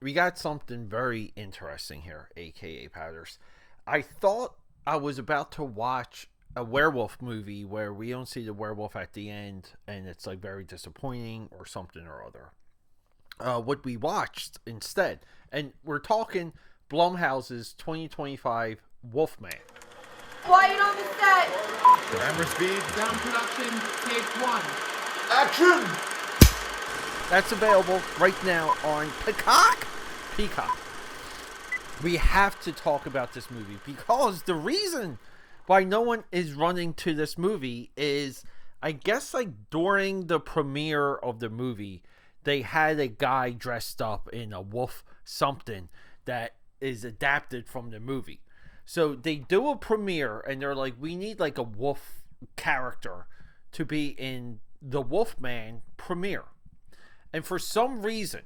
we got something very interesting here, aka Powders. I thought I was about to watch a werewolf movie where we don't see the werewolf at the end and it's like very disappointing or something or other. What we watched instead, and we're talking Blumhouse's 2025 Wolfman. Quiet on the set. Camera speed. Sound production, take one. Action! That's available right now on Peacock. We have to talk about this movie because the reason why no one is running to this movie is, I guess, like during the premiere of the movie, they had a guy dressed up in a wolf something that is adapted from the movie. So they do a premiere and they're like, we need like a wolf character to be in the Wolfman premiere. And for some reason,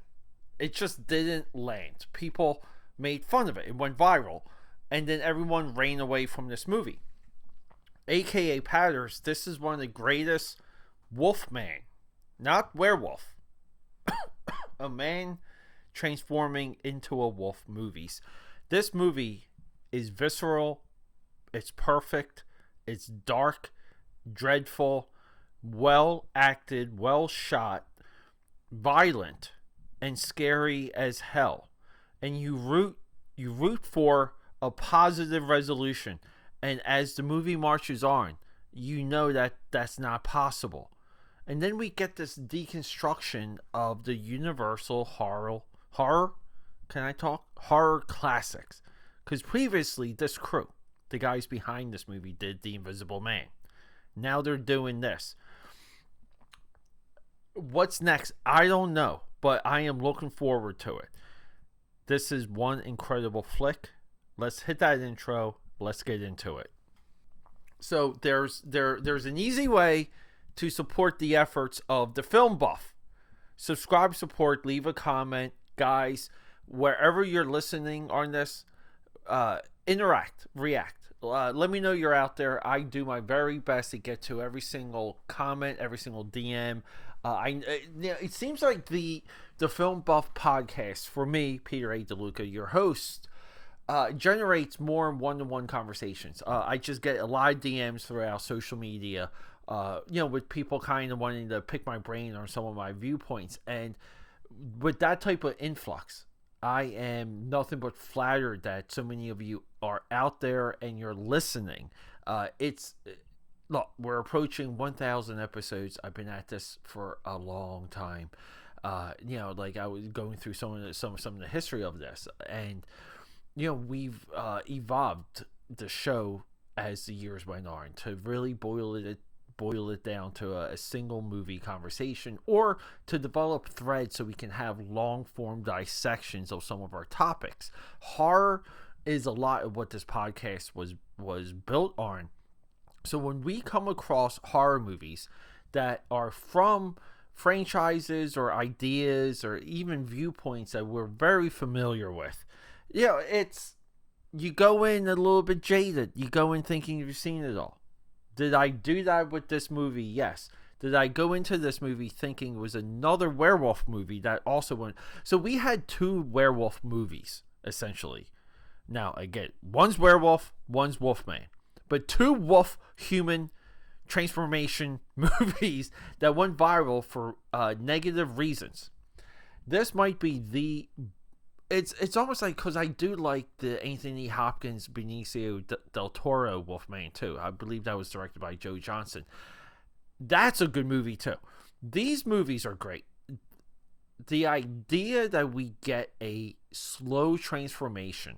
it just didn't land. People made fun of it. It went viral. And then everyone ran away from this movie. AKA Patters, this is one of the greatest Wolfman, not werewolf, a man transforming into a wolf movies. This movie is visceral, it's perfect, it's dark, dreadful, well acted, well shot, violent, and scary as hell. And you root for a positive resolution. And as the movie marches on, you know that that's not possible. And then we get this deconstruction of the universal horror classics. Because previously, this crew, the guys behind this movie, did The Invisible Man. Now they're doing this. What's next? I don't know, but I am looking forward to it. This is one incredible flick. Let's hit that intro. Let's get into it. So there's an easy way to support the efforts of the film buff. Subscribe, support, leave a comment, guys. Wherever you're listening on this, interact, react. Let me know you're out there. I do my very best to get to every single comment, every single DM. It seems like the Film Buff podcast, for me, Peter A. DeLuca, your host, generates more one-to-one conversations. I just get a lot of DMs throughout social media, with people kind of wanting to pick my brain on some of my viewpoints. And with that type of influx, I am nothing but flattered that so many of you are out there and you're listening. Look, we're approaching 1,000 episodes. I've been at this for a long time. Like I was going through some of the history of this, and we've evolved the show as the years went on to really boil it down to a single movie conversation, or to develop threads so we can have long form dissections of some of our topics. Horror is a lot of what this podcast was built on. So when we come across horror movies that are from franchises or ideas or even viewpoints that we're very familiar with, you go in a little bit jaded. You go in thinking you've seen it all. Did I do that with this movie? Yes. Did I go into this movie thinking it was another werewolf movie that also went? So we had two werewolf movies, essentially. Now, again, one's werewolf, one's Wolfman. But two wolf human transformation movies that went viral for negative reasons. This might be it's almost like, because I do like the Anthony Hopkins, Benicio del Toro Wolfman too. I believe that was directed by Joe Johnston. That's a good movie too. These movies are great. The idea that we get a slow transformation,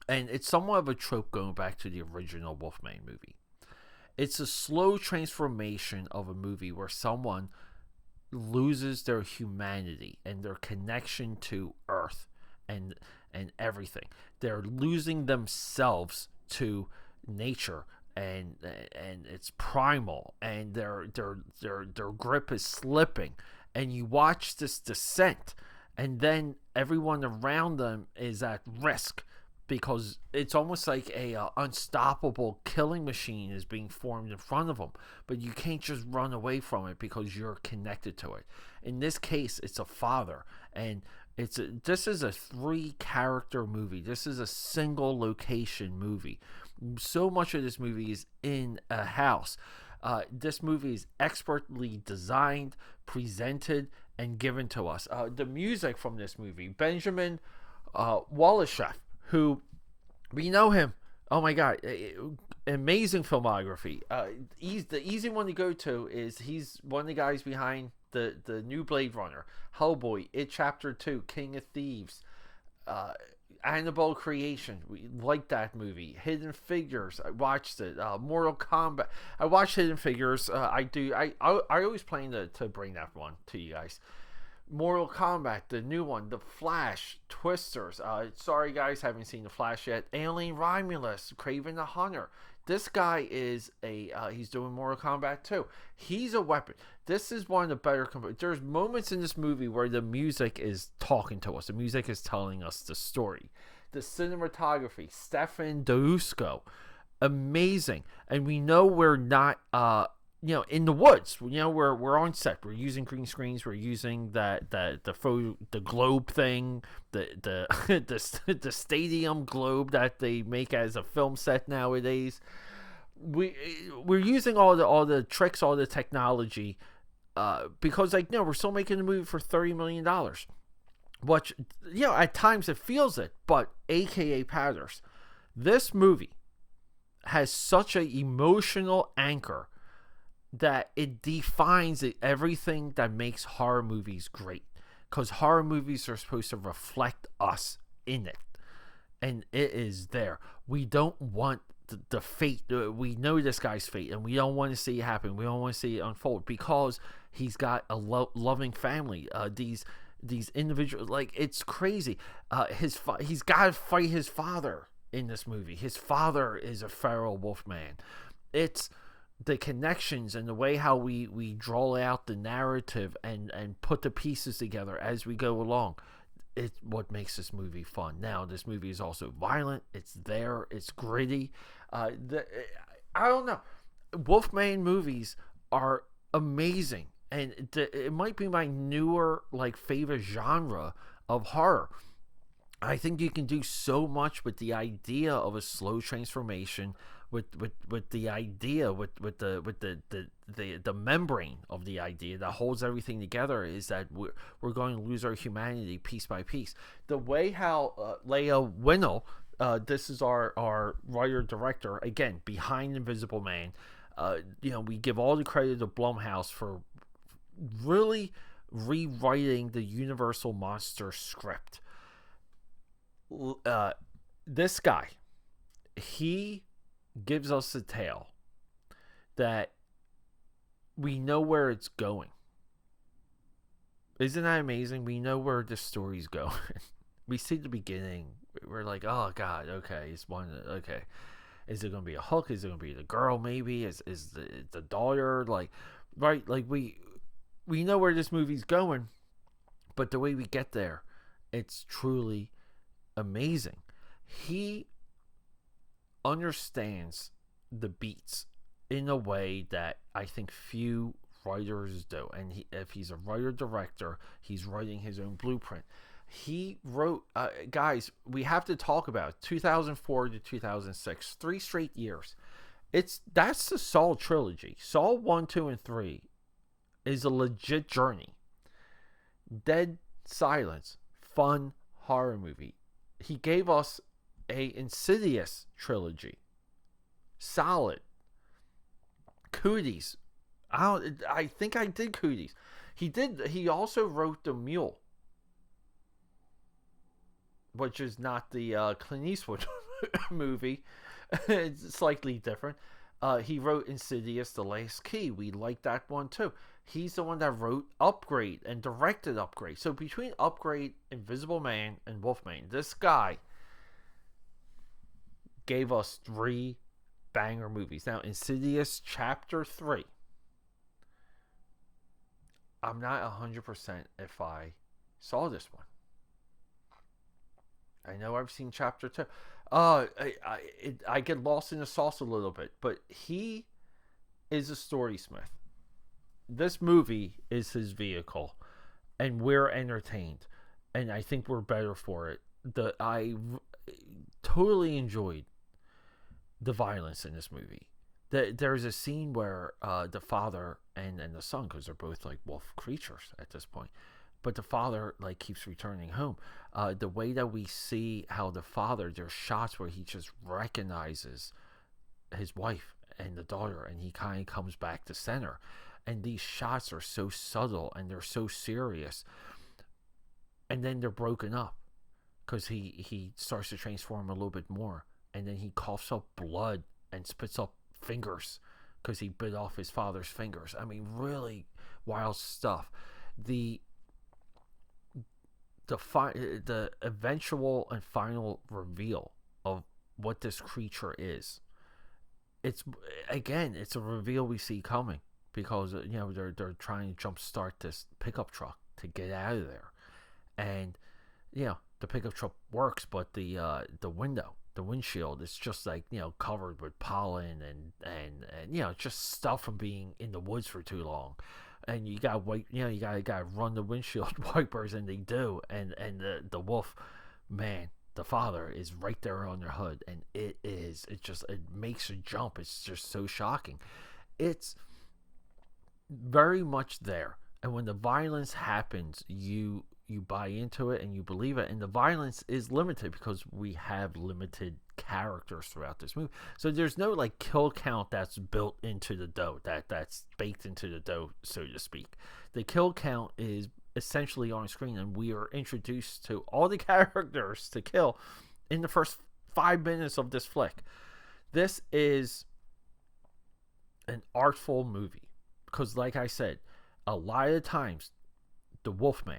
and it's somewhat of a trope going back to the original Wolfman movie. It's a slow transformation of a movie where someone loses their humanity and their connection to Earth and everything. They're losing themselves to nature and it's primal, and their grip is slipping, and you watch this descent, and then everyone around them is at risk, because it's almost like a unstoppable killing machine is being formed in front of them, but you can't just run away from it because you're connected to it. In this case, it's a father, and This is a 3-character movie. This is a single location movie. So much of this movie is in a house. This movie is expertly designed, presented, and given to us. The music from this movie, Benjamin Wallachef, who we know him. Oh my God, amazing filmography. The easy one to go to is he's one of the guys behind the new Blade Runner, Hellboy, It Chapter 2, King of Thieves, Annabelle Creation. We like that movie. Hidden Figures, I watched it. Mortal Kombat, I watched Hidden Figures. I always plan to bring that one to you guys. Mortal Kombat, the new one, The Flash, Twisters. Sorry guys, haven't seen The Flash yet. Alien Romulus, Kraven the Hunter. This guy is he's doing Mortal Kombat 2. He's a weapon. This is one of the better. There's moments in this movie where the music is talking to us. The music is telling us the story. The cinematography, Stefan Dousko, amazing. And we know we're not in the woods. We're on set. We're using green screens. We're using the globe thing, the stadium globe that they make as a film set nowadays. We're using all the tricks, all the technology, because we're still making a movie for $30 million, which at times it feels it, but AKAPAD, this movie has such an emotional anchor that it defines everything that makes horror movies great, because horror movies are supposed to reflect us in it, and it is there. We don't want the fate. We know this guy's fate, and we don't want to see it happen. We don't want to see it unfold, because he's got a loving family. These individuals, it's crazy. He's got to fight his father in this movie. His father is a feral wolf man. It's the connections and the way how we draw out the narrative and put the pieces together as we go along. It's what makes this movie fun. Now, this movie is also violent. It's there. It's gritty. I don't know. Wolfman movies are amazing, and it might be my newer favorite genre of horror. I think you can do so much with the idea of a slow transformation, with the idea, with the membrane of the idea that holds everything together, is that we're going to lose our humanity piece by piece. The way how Leigh Whannell, this is our writer director, again behind Invisible Man. We give all the credit to Blumhouse for really rewriting the Universal Monster script. This guy, he gives us a tale that we know where it's going. Isn't that amazing? We know where the story's going. We see the beginning. We're like, oh God, okay, it's one. Okay, is it gonna be a hook? Is it gonna be the girl? Maybe is the daughter? Right? We know where this movie's going, but the way we get there, it's truly amazing. He understands the beats in a way that I think few writers do, and if he's a writer-director, he's writing his own blueprint. He wrote, guys, we have to talk about 2004 to 2006, 3 straight years. That's the Saw trilogy. Saw 1, 2, and 3 is a legit journey. Dead Silence, fun horror movie. He gave us a Insidious trilogy, solid. Cooties, I think I did Cooties. He also wrote The Mule, which is not the Clint Eastwood movie. It's slightly different. He wrote Insidious: The Last Key. We like that one too. He's the one that wrote Upgrade and directed Upgrade. So between Upgrade, Invisible Man, and Wolfman, this guy gave us 3 banger movies. Now, Insidious Chapter 3. I'm not 100% if I saw this one. I know I've seen Chapter 2. I get lost in the sauce a little bit, but he is a storysmith. This movie is his vehicle, and we're entertained. and I think we're better for it. I totally enjoyed the violence in this movie. There's a scene where the father and the son, because they're both like wolf creatures at this point, but the father like keeps returning home. The way that we see how the father, there's shots where he just recognizes his wife and the daughter, and he kind of comes back to center. And these shots are so subtle and they're so serious. And then they're broken up because he starts to transform a little bit more, and then he coughs up blood and spits up fingers because he bit off his father's fingers. I mean, really wild stuff. The eventual and final reveal of what this creature is. It's a reveal we see coming because they're trying to jumpstart this pickup truck to get out of there, and the pickup truck works, but the windshield is just like covered with pollen and just stuff from being in the woods for too long, and you gotta wait, you gotta run the windshield wipers, and they do, and the wolf man, the father, is right there on their hood, and it makes you jump. It's just so shocking. It's very much there, and when the violence happens, you buy into it and you believe it, and the violence is limited because we have limited characters throughout this movie, so there's no like kill count that's built into the dough, that's baked into the dough, so to speak. The kill count is essentially on screen, and we are introduced to all the characters to kill in the first 5 minutes of this flick. This is an artful movie because, like I said, a lot of times the Wolfman,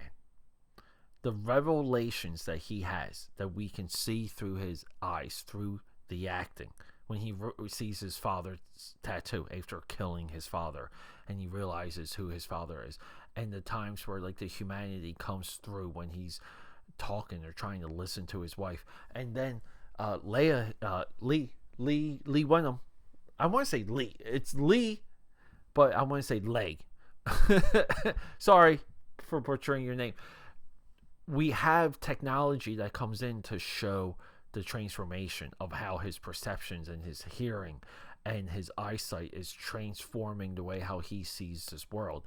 the revelations that he has, that we can see through his eyes, through the acting, when he sees his father's tattoo after killing his father, and he realizes who his father is, and the times where like the humanity comes through when he's talking or trying to listen to his wife, and then Leigh Whannell. I want to say Lee. It's Lee, but I want to say Leigh. Sorry for butchering your name. We have technology that comes in to show the transformation of how his perceptions and his hearing and his eyesight is transforming the way how he sees this world.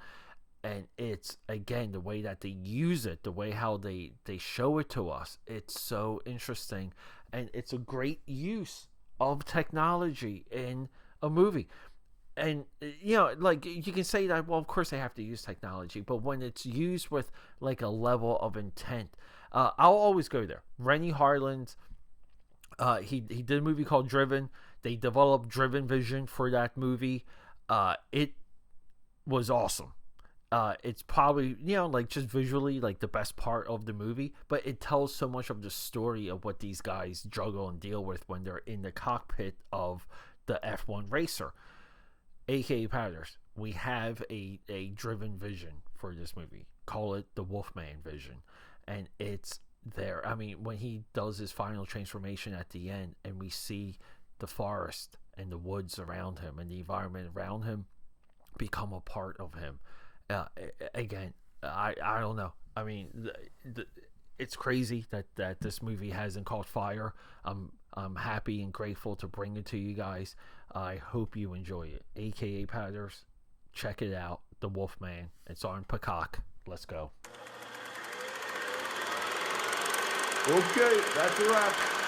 And it's, again, the way that they use it, the way how they show it to us. It's so interesting, and it's a great use of technology in a movie. And like, you can say that, well, of course they have to use technology, but when it's used with like a level of intent, I'll always go there. Rennie Harlin's, he did a movie called Driven. They developed Driven Vision for that movie. It was awesome. It's probably, like, just visually like the best part of the movie, but it tells so much of the story of what these guys juggle and deal with when they're in the cockpit of the F1 racer. AKAPADers, we have a driven vision for this movie. Call it the Wolfman vision, and it's there. I mean, when he does his final transformation at the end, and we see the forest and the woods around him and the environment around him become a part of him. Again, I don't know. I mean, it's crazy that this movie hasn't caught fire. I'm happy and grateful to bring it to you guys. I hope you enjoy it. AKAPADers, check it out. The Wolfman. It's on Peacock. Let's go. Okay, that's a wrap.